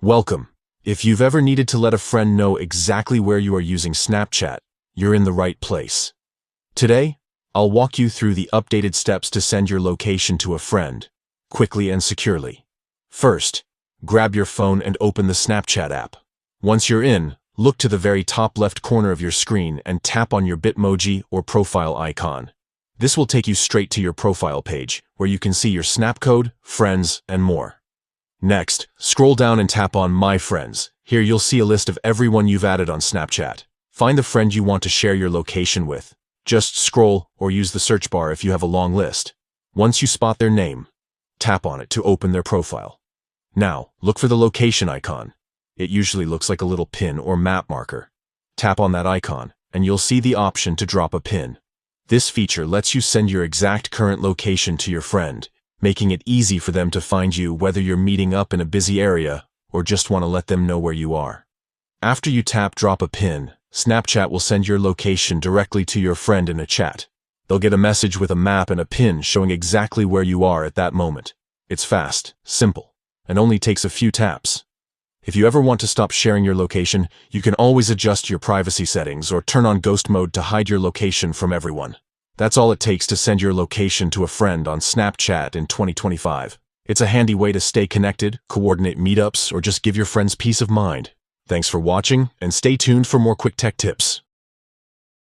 Welcome. If you've ever needed to let a friend know exactly where you are using Snapchat, you're in the right place. Today, I'll walk you through the updated steps to send your location to a friend, quickly and securely. First, grab your phone and open the Snapchat app. Once you're in, look to the very top left corner of your screen and tap on your Bitmoji or profile icon. This will take you straight to your profile page, where you can see your Snap code, friends, and more. Next, scroll down and tap on My Friends. Here you'll see a list of everyone you've added on Snapchat. Find the friend you want to share your location with. Just scroll or use the search bar if you have a long list. Once you spot their name, tap on it to open their profile. Now, look for the location icon. It usually looks like a little pin or map marker. Tap on that icon, and you'll see the option to drop a pin. This feature lets you send your exact current location to your friend, making it easy for them to find you whether you're meeting up in a busy area or just want to let them know where you are. After you tap Drop a Pin, Snapchat will send your location directly to your friend in a chat. They'll get a message with a map and a pin showing exactly where you are at that moment. It's fast, simple, and only takes a few taps. If you ever want to stop sharing your location, you can always adjust your privacy settings or turn on ghost mode to hide your location from everyone. That's all it takes to send your location to a friend on Snapchat in 2025. It's a handy way to stay connected, coordinate meetups, or just give your friends peace of mind. Thanks for watching, and stay tuned for more quick tech tips.